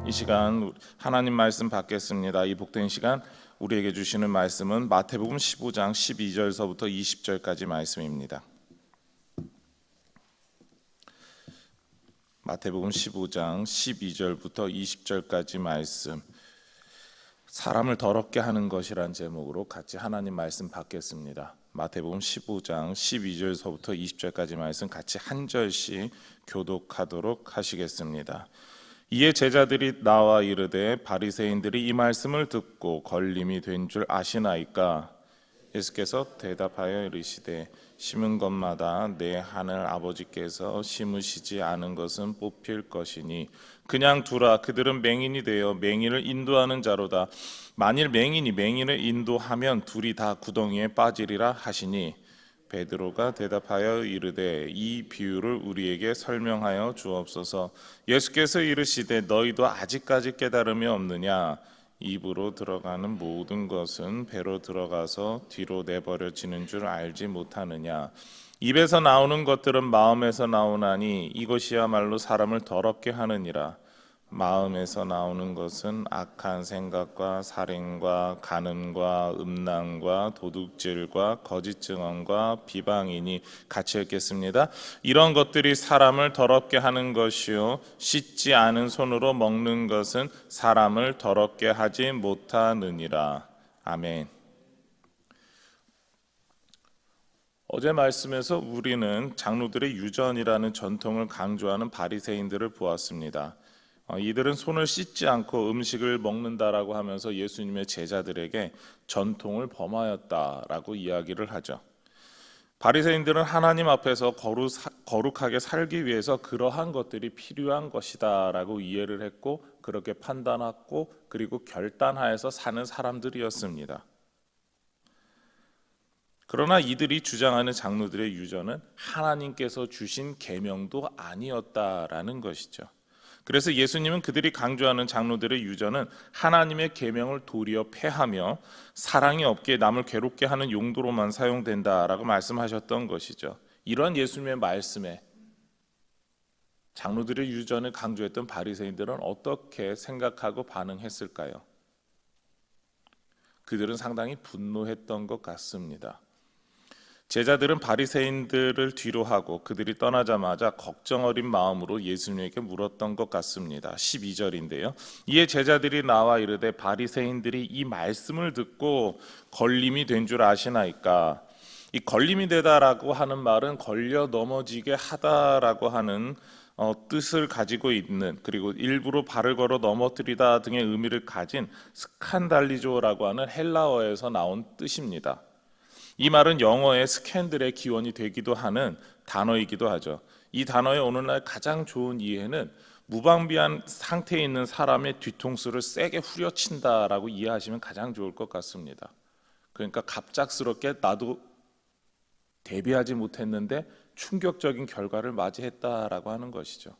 이 시간 하나님 말씀 받겠습니다. 이 복된 시간 우리에게 주시는 말씀은 마태복음 15장 12절서부터 20절까지 말씀입니다. 마태복음 15장 12절부터 20절까지 말씀, 사람을 더럽게 하는 것이란 제목으로 같이 하나님 말씀 받겠습니다. 마태복음 15장 12절서부터 20절까지 말씀 같이 한 절씩 교독하도록 하시겠습니다. 이에 제자들이 나와 이르되 바리새인들이 이 말씀을 듣고 걸림이 된 줄 아시나이까? 예수께서 대답하여 이르시되 심은 것마다 내 하늘 아버지께서 심으시지 않은 것은 뽑힐 것이니 그냥 두라. 그들은 맹인이 되어 맹인을 인도하는 자로다. 만일 맹인이 맹인을 인도하면 둘이 다 구덩이에 빠지리라 하시니 베드로가 대답하여 이르되 이 비유를 우리에게 설명하여 주옵소서. 예수께서 이르시되 너희도 아직까지 깨달음이 없느냐? 입으로 들어가는 모든 것은 배로 들어가서 뒤로 내버려지는 줄 알지 못하느냐? 입에서 나오는 것들은 마음에서 나오나니 이것이야말로 사람을 더럽게 하느니라. 마음에서 나오는 것은 악한 생각과 살인과 간음과 음란과 도둑질과 거짓 증언과 비방이니 같이 읽겠습니다. 이런 것들이 사람을 더럽게 하는 것이요 씻지 않은 손으로 먹는 것은 사람을 더럽게 하지 못하느니라. 아멘. 어제 말씀에서 우리는 장로들의 유전이라는 전통을 강조하는 바리새인들을 보았습니다. 이들은 손을 씻지 않고 음식을 먹는다라고 하면서 예수님의 제자들에게 전통을 범하였다라고 이야기를 하죠. 바리새인들은 하나님 앞에서 거룩하게 살기 위해서 그러한 것들이 필요한 것이다라고 이해를 했고 그렇게 판단하고 그리고 결단하여서 사는 사람들이었습니다. 그러나 이들이 주장하는 장로들의 유전은 하나님께서 주신 계명도 아니었다라는 것이죠. 그래서 예수님은 그들이 강조하는 장로들의 유전은 하나님의 계명을 도리어 폐하며 사랑이 없게 남을 괴롭게 하는 용도로만 사용된다라고 말씀하셨던 것이죠. 이런 예수님의 말씀에 장로들의 유전을 강조했던 바리새인들은 어떻게 생각하고 반응했을까요? 그들은 상당히 분노했던 것 같습니다. 제자들은 바리새인들을 뒤로하고 그들이 떠나자마자 걱정 어린 마음으로 예수님에게 물었던 것 같습니다. 12절인데요. 이에 제자들이 나와 이르되 바리새인들이 이 말씀을 듣고 걸림이 된 줄 아시나이까? 이 걸림이 되다라고 하는 말은 걸려 넘어지게 하다라고 하는 뜻을 가지고 있는, 그리고 일부러 발을 걸어 넘어뜨리다 등의 의미를 가진 스칸달리조라고 하는 헬라어에서 나온 뜻입니다. 이 말은 영어의 스캔들의 기원이 되기도 하는 단어이기도 하죠. 이 단어의 오늘날 가장 좋은 이해는 무방비한 상태에 있는 사람의 뒤통수를 세게 후려친다라고 이해하시면 가장 좋을 것 같습니다. 그러니까 갑작스럽게 나도 대비하지 못했는데 충격적인 결과를 맞이했다라고 하는 것이죠.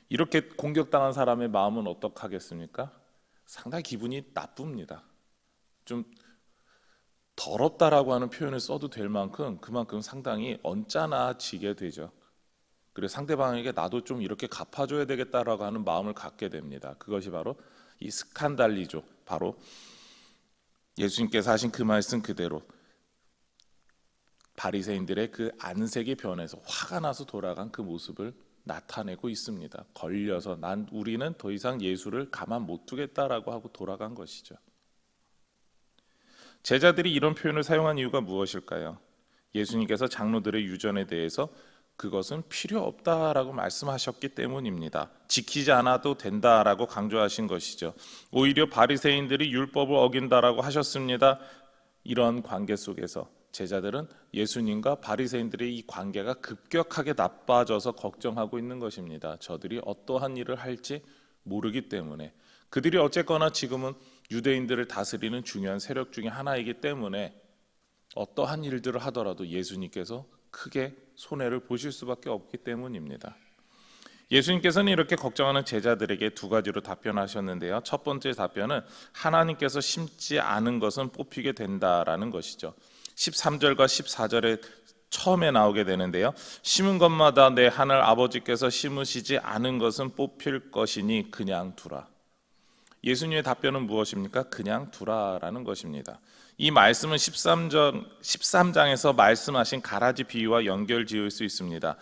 이렇게 공격당한 사람의 마음은 어떡하겠습니까? 상당히 기분이 나쁩니다. 좀 더럽다라고 하는 표현을 써도 될 만큼 그만큼 상당히 언짢아지게 되죠. 그래서 상대방에게 나도 좀 이렇게 갚아줘야 되겠다라고 하는 마음을 갖게 됩니다. 그것이 바로 이 스칸달리죠. 바로 예수님께서 하신 그 말씀 그대로 바리새인들의 그 안색이 변해서 화가 나서 돌아간 그 모습을 나타내고 있습니다. 걸려서 우리는 더 이상 예수를 가만 못 두겠다라고 하고 돌아간 것이죠. 제자들이 이런 표현을 사용한 이유가 무엇일까요? 예수님께서 장로들의 유전에 대해서 그것은 필요 없다라고 말씀하셨기 때문입니다. 지키지 않아도 된다라고 강조하신 것이죠. 오히려 바리새인들이 율법을 어긴다라고 하셨습니다. 이런 관계 속에서 제자들은 예수님과 바리새인들의 이 관계가 급격하게 나빠져서 걱정하고 있는 것입니다. 저들이 어떠한 일을 할지 모르기 때문에. 그들이 어쨌거나 지금은 유대인들을 다스리는 중요한 세력 중에 하나이기 때문에 어떠한 일들을 하더라도 예수님께서 크게 손해를 보실 수밖에 없기 때문입니다. 예수님께서는 이렇게 걱정하는 제자들에게 두 가지로 답변하셨는데요. 첫 번째 답변은 하나님께서 심지 않은 것은 뽑히게 된다라는 것이죠. 13절과 14절의 처음에 나오게 되는데요. 심은 것마다 내 하늘 아버지께서 심으시지 않은 것은 뽑힐 것이니 그냥 두라. 예수님의 답변은 무엇입니까? 그냥 두라라는 것입니다. 이 말씀은 13장에서 말씀하신 가라지 비유와 연결 지을 수 있습니다.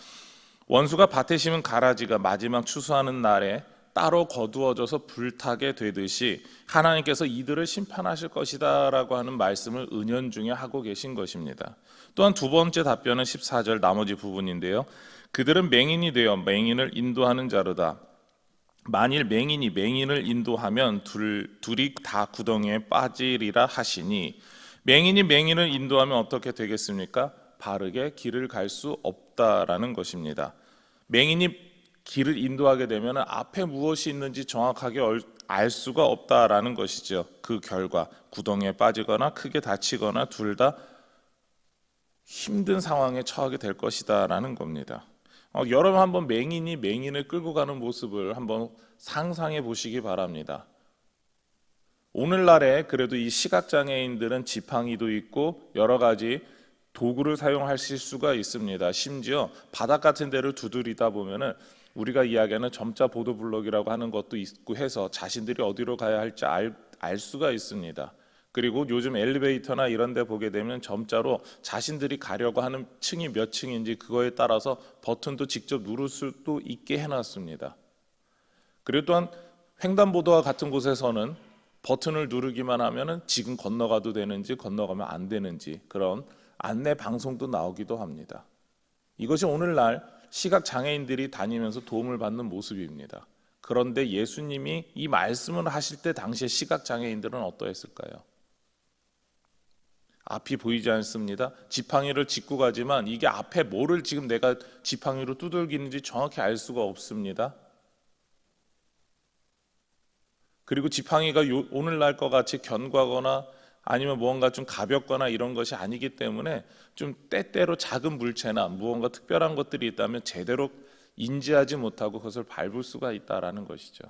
원수가 밭에 심은 가라지가 마지막 추수하는 날에 따로 거두어져서 불타게 되듯이 하나님께서 이들을 심판하실 것이다 라고 하는 말씀을 은연중에 하고 계신 것입니다. 또한 두 번째 답변은 14절 나머지 부분인데요. 그들은 맹인이 되어 맹인을 인도하는 자로다. 만일 맹인이 맹인을 인도하면 둘이 다 구덩이에 빠지리라 하시니, 맹인이 맹인을 인도하면 어떻게 되겠습니까? 바르게 길을 갈 수 없다라는 것입니다. 맹인이 길을 인도하게 되면 앞에 무엇이 있는지 정확하게 알 수가 없다라는 것이죠. 그 결과 구덩이에 빠지거나 크게 다치거나 둘 다 힘든 상황에 처하게 될 것이다라는 겁니다. 여러분 한번 맹인이 맹인을 끌고 가는 모습을 한번 상상해 보시기 바랍니다. 오늘날에 그래도 이 시각장애인들은 지팡이도 있고 여러 가지 도구를 사용하실 수가 있습니다. 심지어 바닥 같은 데를 두드리다 보면은 우리가 이야기하는 점자 보도블록이라고 하는 것도 있고 해서 자신들이 어디로 가야 할지 알 수가 있습니다. 그리고 요즘 엘리베이터나 이런 데 보게 되면 점자로 자신들이 가려고 하는 층이 몇 층인지 그거에 따라서 버튼도 직접 누를 수도 있게 해놨습니다. 그리고 또한 횡단보도와 같은 곳에서는 버튼을 누르기만 하면은 지금 건너가도 되는지 건너가면 안 되는지 그런 안내 방송도 나오기도 합니다. 이것이 오늘날 시각장애인들이 다니면서 도움을 받는 모습입니다. 그런데 예수님이 이 말씀을 하실 때 당시에 시각장애인들은 어떠했을까요? 앞이 보이지 않습니다. 지팡이를 짚고 가지만 이게 앞에 뭐를 지금 내가 지팡이로 두들기는지 정확히 알 수가 없습니다. 그리고 지팡이가 오늘날 것 같이 견고하거나 아니면 무언가 좀 가볍거나 이런 것이 아니기 때문에 좀 때때로 작은 물체나 무언가 특별한 것들이 있다면 제대로 인지하지 못하고 그것을 밟을 수가 있다라는 것이죠.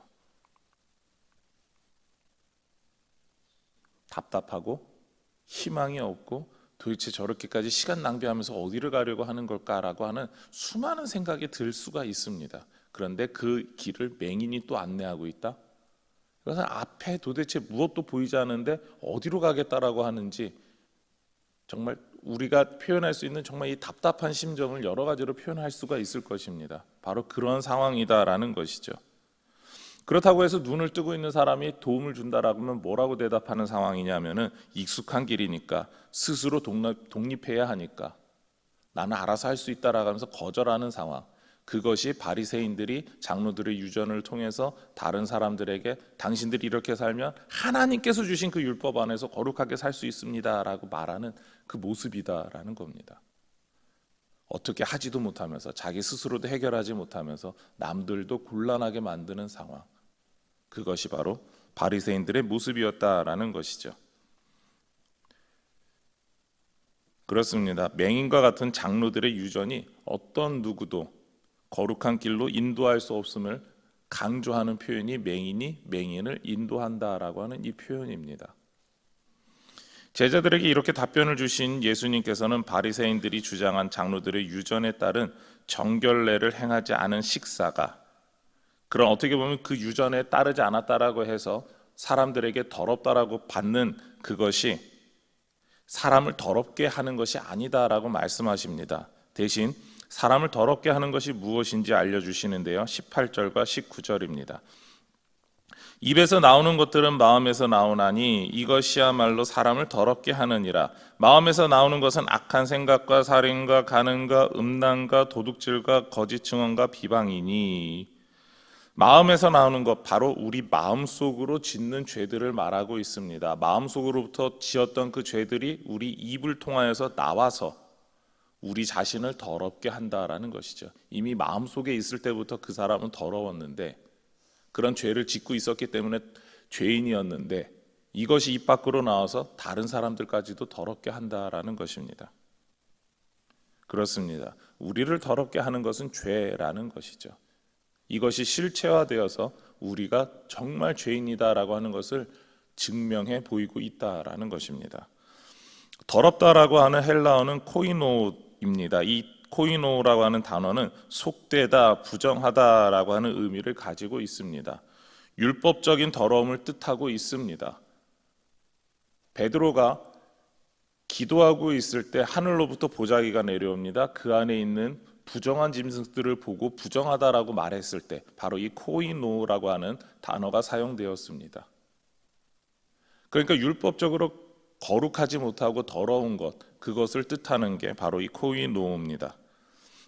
답답하고 희망이 없고 도대체 저렇게까지 시간 낭비하면서 어디를 가려고 하는 걸까라고 하는 수많은 생각이 들 수가 있습니다. 그런데 그 길을 맹인이 또 안내하고 있다? 그래서 앞에 도대체 무엇도 보이지 않는데 어디로 가겠다라고 하는지 정말 우리가 표현할 수 있는 정말 이 답답한 심정을 여러 가지로 표현할 수가 있을 것입니다. 바로 그런 상황이다라는 것이죠. 그렇다고 해서 눈을 뜨고 있는 사람이 도움을 준다라고 하면 뭐라고 대답하는 상황이냐면은 익숙한 길이니까 스스로 독립해야 하니까 나는 알아서 할 수 있다라고 하면서 거절하는 상황. 그것이 바리새인들이 장로들의 유전을 통해서 다른 사람들에게 당신들이 이렇게 살면 하나님께서 주신 그 율법 안에서 거룩하게 살 수 있습니다라고 말하는 그 모습이다라는 겁니다. 어떻게 하지도 못하면서 자기 스스로도 해결하지 못하면서 남들도 곤란하게 만드는 상황. 그것이 바로 바리새인들의 모습이었다라는 것이죠. 그렇습니다. 맹인과 같은 장로들의 유전이 어떤 누구도 거룩한 길로 인도할 수 없음을 강조하는 표현이 맹인이 맹인을 인도한다라고 하는 이 표현입니다. 제자들에게 이렇게 답변을 주신 예수님께서는 바리새인들이 주장한 장로들의 유전에 따른 정결례를 행하지 않은 식사가 그런 어떻게 보면 그 유전에 따르지 않았다라고 해서 사람들에게 더럽다라고 받는 그것이 사람을 더럽게 하는 것이 아니다라고 말씀하십니다. 대신 사람을 더럽게 하는 것이 무엇인지 알려주시는데요. 18절과 19절입니다. 입에서 나오는 것들은 마음에서 나오나니 이것이야말로 사람을 더럽게 하느니라. 마음에서 나오는 것은 악한 생각과 살인과 간음과 음란과 도둑질과 거짓 증언과 비방이니 마음에서 나오는 것 바로 우리 마음속으로 짓는 죄들을 말하고 있습니다. 마음속으로부터 지었던 그 죄들이 우리 입을 통하여서 나와서 우리 자신을 더럽게 한다라는 것이죠. 이미 마음속에 있을 때부터 그 사람은 더러웠는데 그런 죄를 짓고 있었기 때문에 죄인이었는데 이것이 입 밖으로 나와서 다른 사람들까지도 더럽게 한다라는 것입니다. 그렇습니다. 우리를 더럽게 하는 것은 죄라는 것이죠. 이것이 실체화되어서 우리가 정말 죄인이다라고 하는 것을 증명해 보이고 있다라는 것입니다. 더럽다라고 하는 헬라어는 코이노 코이노입니다. 이 코이노라고 하는 단어는 속되다, 부정하다라고 하는 의미를 가지고 있습니다. 율법적인 더러움을 뜻하고 있습니다. 베드로가 기도하고 있을 때 하늘로부터 보자기가 내려옵니다. 그 안에 있는 부정한 짐승들을 보고 부정하다라고 말했을 때 바로 이 코이노라고 하는 단어가 사용되었습니다. 그러니까 율법적으로 거룩하지 못하고 더러운 것, 그것을 뜻하는 게 바로 이 코이노입니다.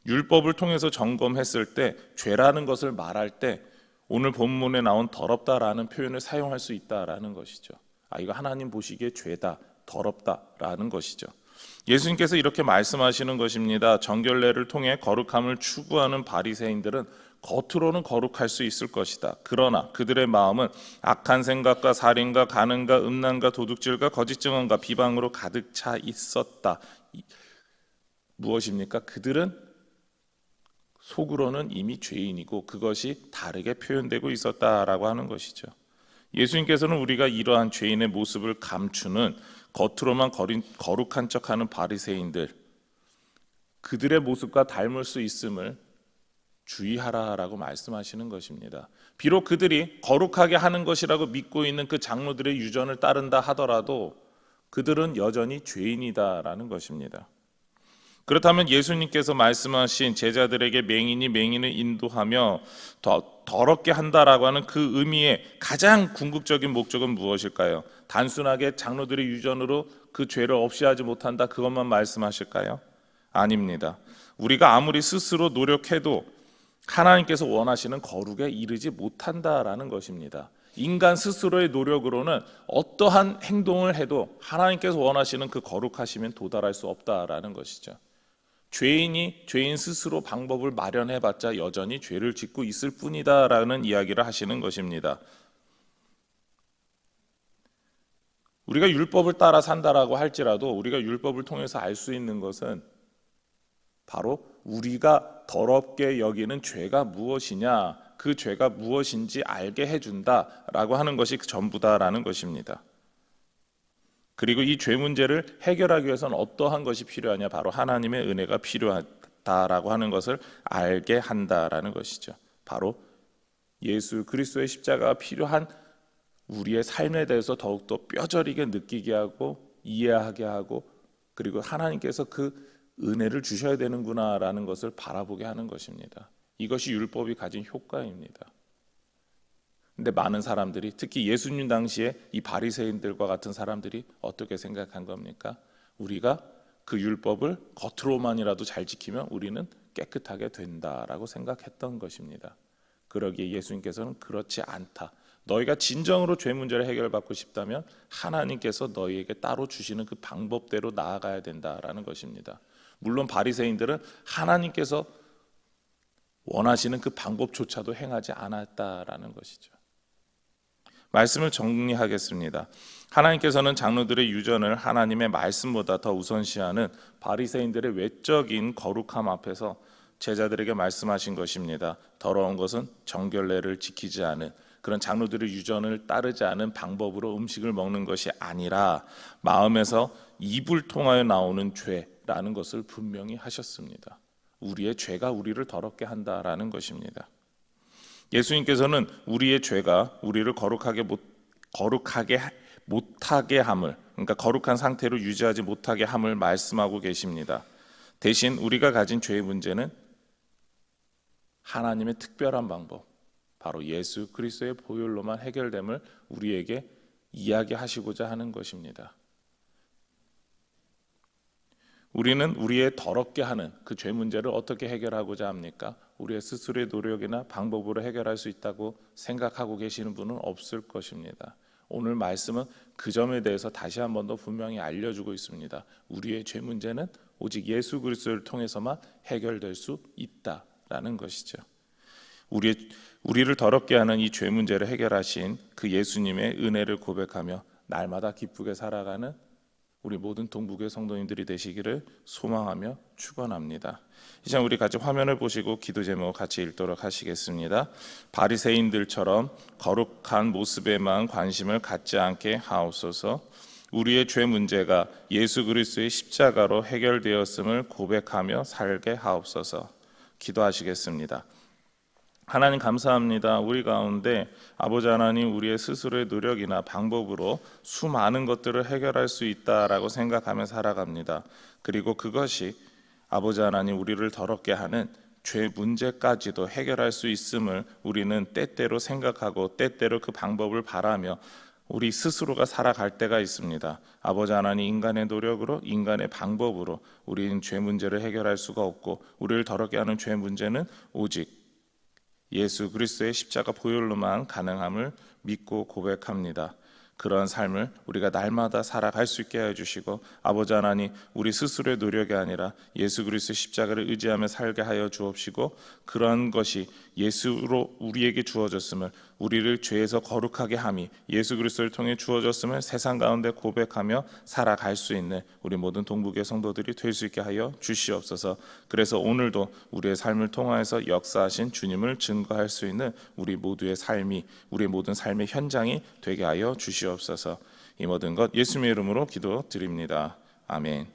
율법을 통해서 점검했을 때 죄라는 것을 말할 때 오늘 본문에 나온 더럽다라는 표현을 사용할 수 있다라는 것이죠. 이거 하나님 보시기에 죄다, 더럽다라는 것이죠. 예수님께서 이렇게 말씀하시는 것입니다. 정결례를 통해 거룩함을 추구하는 바리새인들은 겉으로는 거룩할 수 있을 것이다. 그러나 그들의 마음은 악한 생각과 살인과 간음과 음란과 도둑질과 거짓 증언과 비방으로 가득 차 있었다. 무엇입니까? 그들은 속으로는 이미 죄인이고 그것이 다르게 표현되고 있었다라고 하는 것이죠. 예수님께서는 우리가 이러한 죄인의 모습을 감추는 겉으로만 거룩한 척하는 바리새인들, 그들의 모습과 닮을 수 있음을 주의하라라고 말씀하시는 것입니다. 비록 그들이 거룩하게 하는 것이라고 믿고 있는 그 장로들의 유전을 따른다 하더라도 그들은 여전히 죄인이다라는 것입니다. 그렇다면 예수님께서 말씀하신 제자들에게 맹인이 맹인을 인도하며 더럽게 한다라고 하는 그 의미의 가장 궁극적인 목적은 무엇일까요? 단순하게 장로들의 유전으로 그 죄를 없이 하지 못한다, 그것만 말씀하실까요? 아닙니다. 우리가 아무리 스스로 노력해도 하나님께서 원하시는 거룩에 이르지 못한다라는 것입니다. 인간 스스로의 노력으로는 어떠한 행동을 해도 하나님께서 원하시는 그 거룩하시면 도달할 수 없다라는 것이죠. 죄인이 죄인 스스로 방법을 마련해봤자 여전히 죄를 짓고 있을 뿐이다라는 이야기를 하시는 것입니다. 우리가 율법을 따라 산다라고 할지라도 우리가 율법을 통해서 알 수 있는 것은 바로 우리가 더럽게 여기는 죄가 무엇이냐, 그 죄가 무엇인지 알게 해준다라고 하는 것이 전부다라는 것입니다. 그리고 이 죄 문제를 해결하기 위해서는 어떠한 것이 필요하냐, 바로 하나님의 은혜가 필요하다라고 하는 것을 알게 한다라는 것이죠. 바로 예수 그리스도의 십자가가 필요한 우리의 삶에 대해서 더욱더 뼈저리게 느끼게 하고 이해하게 하고, 그리고 하나님께서 그 은혜를 주셔야 되는구나라는 것을 바라보게 하는 것입니다. 이것이 율법이 가진 효과입니다. 근데 많은 사람들이, 특히 예수님 당시에 이 바리새인들과 같은 사람들이 어떻게 생각한 겁니까? 우리가 그 율법을 겉으로만이라도 잘 지키면 우리는 깨끗하게 된다라고 생각했던 것입니다. 그러기에 예수님께서는 그렇지 않다. 너희가 진정으로 죄 문제를 해결받고 싶다면 하나님께서 너희에게 따로 주시는 그 방법대로 나아가야 된다라는 것입니다. 물론 바리새인들은 하나님께서 원하시는 그 방법조차도 행하지 않았다라는 것이죠. 말씀을 정리하겠습니다. 하나님께서는 장로들의 유전을 하나님의 말씀보다 더 우선시하는 바리새인들의 외적인 거룩함 앞에서 제자들에게 말씀하신 것입니다. 더러운 것은 정결례를 지키지 않은 그런 장로들의 유전을 따르지 않은 방법으로 음식을 먹는 것이 아니라 마음에서 입을 통하여 나오는 죄라는 것을 분명히 하셨습니다. 우리의 죄가 우리를 더럽게 한다라는 것입니다. 예수님께서는 우리의 죄가 우리를 거룩하게 못하게 함을, 그러니까 거룩한 상태로 유지하지 못하게 함을 말씀하고 계십니다. 대신 우리가 가진 죄의 문제는 하나님의 특별한 방법, 바로 예수 그리스도의 보혈로만 해결됨을 우리에게 이야기하시고자 하는 것입니다. 우리는 우리의 더럽게 하는 그 죄 문제를 어떻게 해결하고자 합니까? 우리의 스스로의 노력이나 방법으로 해결할 수 있다고 생각하고 계시는 분은 없을 것입니다. 오늘 말씀은 그 점에 대해서 다시 한 번 더 분명히 알려주고 있습니다. 우리의 죄 문제는 오직 예수 그리스도를 통해서만 해결될 수 있다라는 것이죠. 우리를 더럽게 하는 이 죄 문제를 해결하신 그 예수님의 은혜를 고백하며 날마다 기쁘게 살아가는 우리 모든 동북교회 성도님들이 되시기를 소망하며 축원합니다. 이제 우리 같이 화면을 보시고 기도 제목 같이 읽도록 하시겠습니다. 바리새인들처럼 거룩한 모습에만 관심을 갖지 않게 하옵소서. 우리의 죄 문제가 예수 그리스도의 십자가로 해결되었음을 고백하며 살게 하옵소서. 기도하시겠습니다. 하나님 감사합니다. 우리 가운데 아버지 하나님, 우리의 스스로의 노력이나 방법으로 수많은 것들을 해결할 수 있다라고 생각하며 살아갑니다. 그리고 그것이 아버지 하나님, 우리를 더럽게 하는 죄 문제까지도 해결할 수 있음을 우리는 때때로 생각하고 때때로 그 방법을 바라며 우리 스스로가 살아갈 때가 있습니다. 아버지 하나님, 인간의 노력으로, 인간의 방법으로 우리는 죄 문제를 해결할 수가 없고, 우리를 더럽게 하는 죄 문제는 오직 예수 그리스도의 십자가 보혈로만 가능함을 믿고 고백합니다. 그런 삶을 우리가 날마다 살아갈 수 있게 해주시고, 아버지 하나님, 우리 스스로의 노력이 아니라 예수 그리스도의 십자가를 의지하며 살게 하여 주옵시고, 그런 것이 예수로 우리에게 주어졌음을, 우리를 죄에서 거룩하게 함이 예수 그리스도를 통해 주어졌음을 세상 가운데 고백하며 살아갈 수 있는 우리 모든 동북의 성도들이 될 수 있게 하여 주시옵소서. 그래서 오늘도 우리의 삶을 통하여서 역사하신 주님을 증거할 수 있는 우리 모두의 삶이, 우리 모든 삶의 현장이 되게 하여 주시옵소서. 이 모든 것 예수님의 이름으로 기도드립니다. 아멘.